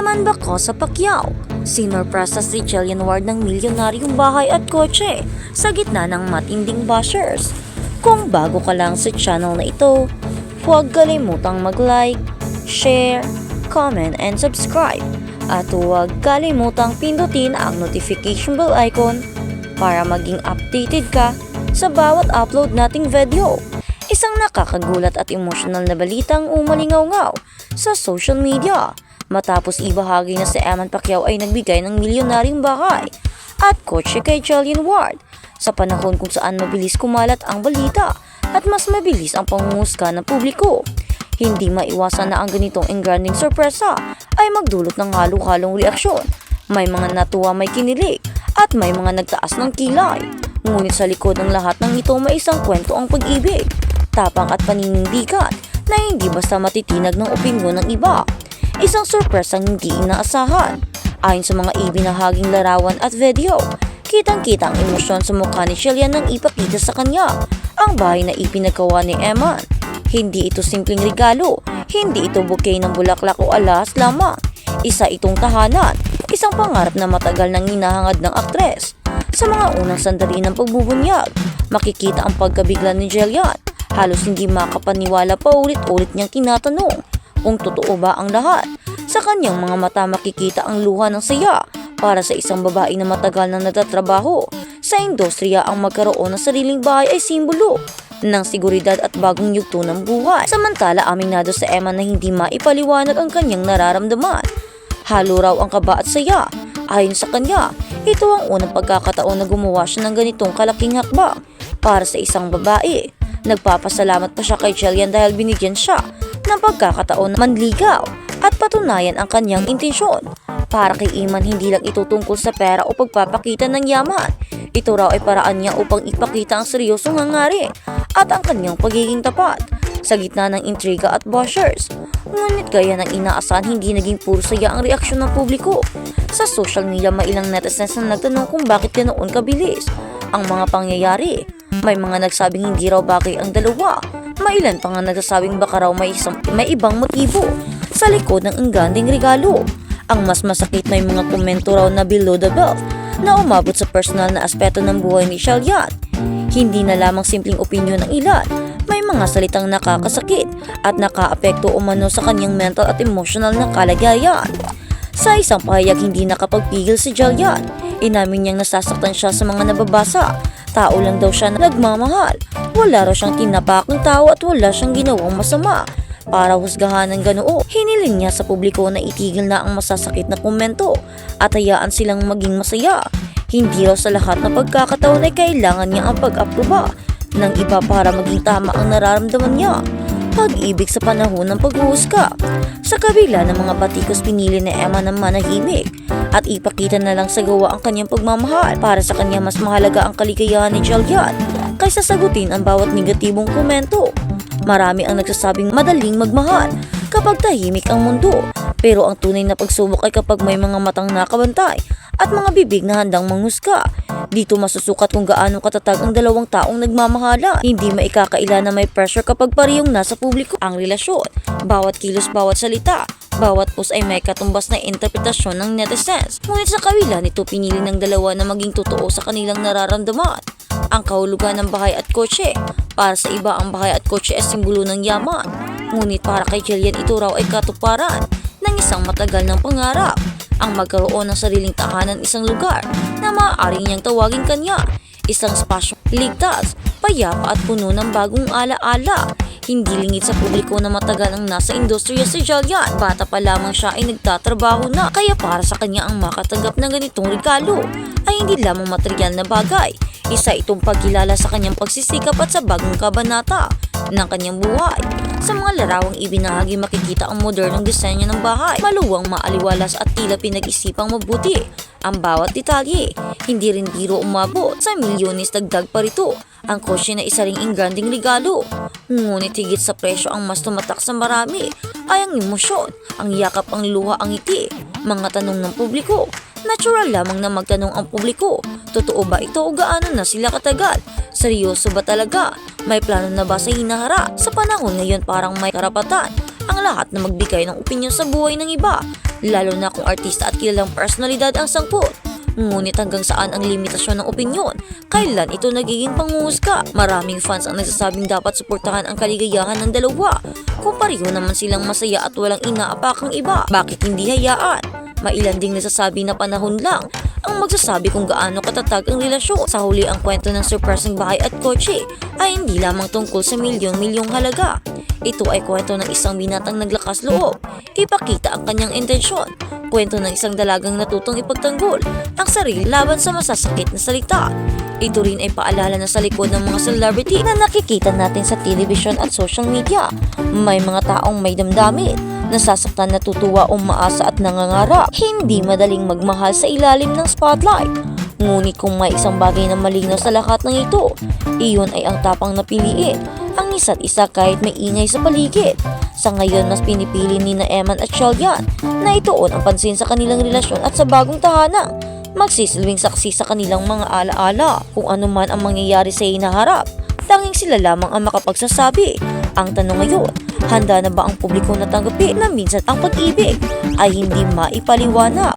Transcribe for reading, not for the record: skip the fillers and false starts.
Eman Bacosa Pacquiao, sinurpresa si Jillian Ward ng milyonaryong bahay at kotse sa gitna ng matinding bashers. Kung bago ka lang sa channel na ito, huwag kalimutang mag-like, share, comment, and subscribe. At huwag kalimutang pindutin ang notification bell icon para maging updated ka sa bawat upload nating video. Isang nakakagulat at emosyonal na balitang umalingaw-ngaw sa social media matapos ibahagi na si Eman Pacquiao ay nagbigay ng milyonaryong bahay at kotse kay Jillian Ward sa panahon kung saan mabilis kumalat ang balita at mas mabilis ang pangungusga ng publiko. Hindi maiwasan na ang ganitong engranding sorpresa ay magdulot ng halo-halong reaksyon. May mga natuwa, may kinilig at may mga nagtaas ng kilay. Ngunit sa likod ng lahat ng ito may isang kwento ang pag-ibig, tapang at paninindigan na hindi basta matitinag ng opinyon ng iba. Isang sorpresang hindi inaasahan. Ayon sa mga ibinahaging larawan at video, kitang-kita ang emosyon sa mukha ni Jillian nang ipakita sa kanya ang bahay na ipinagawa ni Eman. Hindi ito simpleng regalo, hindi ito bouquet ng bulaklak o alas lamang. Isa itong tahanan, isang pangarap na matagal nang hinahangad ng aktres. Sa mga unang sandali ng pagbubunyag, makikita ang pagkabigla ni Jillian. Halos hindi makapaniwala, paulit-ulit niyang tinatanong kung totoo ba ang lahat. Sa kanyang mga mata makikita ang luha ng saya para sa isang babae na matagal na nagtatrabaho sa industriya. Ang magkaroon ng sariling bahay ay simbolo ng seguridad at bagong yugto ng buhay. Samantala, aminado sa Eman na hindi maipaliwanag ang kanyang nararamdaman. Halo raw ang kaba at saya. Ayon sa kanya, ito ang unang pagkakataon na gumawa siya ng ganitong kalaking hakbang para sa isang babae. Nagpapasalamat pa siya kay Jillian dahil binigyan siya ng pagkakataon na manligaw at patunayan ang kanyang intensyon. Para kay Eman, hindi lang ito tungkol sa pera o pagpapakita ng yaman. Ito raw ay paraan niya upang ipakita ang seryosong hangarin at ang kanyang pagiging tapat sa gitna ng intriga at bashers. Ngunit gaya ng inaasahan, hindi naging puro saya ang reaksyon ng publiko. Sa social media, may ilang netizens na nagtanong kung bakit ganoon kabilis ang mga pangyayari. May mga nagsabing hindi raw bagay ang dalawa. May ilan pa nga nagsasabing baka raw may ibang motibo sa likod ng engranding regalo. Ang mas masakit, may mga komento raw na below the belt na umabot sa personal na aspeto ng buhay ni Jillian. Hindi na lamang simpleng opinyon ng ilan, may mga salitang nakakasakit at nakaapekto umano sa kanyang mental at emotional na kalagayan. Sa isang pahayag, hindi nakapagpigil si Jillian. Inamin niyang nasasaktan siya sa mga nababasa. Tao lang daw siya na nagmamahal. Wala raw siyang tinapakang tao at wala siyang ginawang masama para husgahan ng ganoo. Hiniling niya sa publiko na itigil na ang masasakit na komento at hayaan silang maging masaya. Hindi raw sa lahat ng pagkakataon ay kailangan niya ang pag-aproba ng iba para maging tama ang nararamdaman niya. Pag-ibig sa panahon ng paghuhusga. Sa kabila ng mga batikos, pinili ni Eman na manahimik at ipakita na lang sa gawa ang kanyang pagmamahal. Para sa kanya, mas mahalaga ang kaligayahan ni Jillian kaysa sagutin ang bawat negatibong komento. Marami ang nagsasabing madaling magmahal kapag tahimik ang mundo, pero ang tunay na pagsubok ay kapag may mga matang nakabantay at mga bibig na handang manghusga. Dito masusukat kung gaano katatag ang dalawang taong nagmamahalan. Hindi maikakaila na may pressure kapag parehong nasa publiko ang relasyon. Bawat kilos, bawat salita, bawat post ay may katumbas na interpretasyon ng netizens. Ngunit sa kabila nito, pinili ng dalawa na maging totoo sa kanilang nararamdaman. Ang kahulugan ng bahay at kotse. Para sa iba, ang bahay at kotse ay simbolo ng yaman. Ngunit para kay Jillian, ito raw ay katuparan ng isang matagal ng pangarap. Ang magkaroon ng sariling tahanan, isang lugar na maaari niyang tawagin kanya. Isang spasyong ligtas, payapa at puno ng bagong alaala. Hindi lingid sa publiko na matagal ang nasa industriya si Jillian. Bata pa lamang siya ay nagtatrabaho na, kaya para sa kanya ang makatanggap ng ganitong regalo ay hindi lamang material na bagay. Isa itong pagkilala sa kanyang pagsisikap at sa bagong kabanata ng kanyang buhay. Sa mga larawang ibinahagi, makikita ang modernong disenyo ng bahay. Maluwang, maaliwalas at tila pinag-isipang mabuti ang bawat detalye. Hindi rin biro umabot sa milyones. Dagdag pa rito ang kotse na isa ring engranding regalo. Ngunit higit sa presyo, ang mas tumatak sa marami ay ang emosyon, ang yakap, ang luha, ang ngiti. Mga tanong ng publiko. Natural lamang na magtanong ang publiko. Totoo ba ito o gaano na sila katagal? Seryoso ba talaga? May plano na ba sa hinaharap? Sa panahon ngayon, parang may karapatan ang lahat na magbigay ng opinyon sa buhay ng iba. lalo na kung artista at kilalang personalidad ang sangkot. Ngunit hanggang saan ang limitasyon ng opinyon? Kailan ito nagiging panguhusga? Maraming fans ang nagsasabing dapat suportahan ang kaligayahan ng dalawa kung pareho naman silang masaya at walang inaapakang iba. Bakit hindi hayaan? Mailan ding nasasabi na panahon lang ang magsasabi kung gaano katatag ang relasyon. Sa huli, ang kwento ng surprising bahay at kotse ay hindi lamang tungkol sa milyong-milyong halaga. Ito ay kwento ng isang binatang naglakas loob, ipakita ang kanyang intensyon. Kwento ng isang dalagang natutong ipagtanggol ang sarili laban sa masasakit na salita. Ito rin ay paalala na sa likod ng mga celebrity na nakikita natin sa television at social media. May mga taong may damdamin, nasasaktan, natutuwa, umaasa at nangangarap. Hindi madaling magmahal sa ilalim ng spotlight. Ngunit kung may isang bagay na malinaw sa lahat ng ito, iyon ay ang tapang na piliin ang isa't isa kahit may ingay sa paligid. Sa ngayon, mas pinipili ni na Eman at Chiallian na ituon ang pansin sa kanilang relasyon at sa bagong tahanang magsisilbing saksi sa kanilang mga alaala. Kung ano man ang mangyayari sa hinaharap, tanging sila lamang ang makapagsasabi. Ang tanong ngayon, handa na ba ang publiko na tanggapin na minsan ang pag-ibig ay hindi maipaliwanag?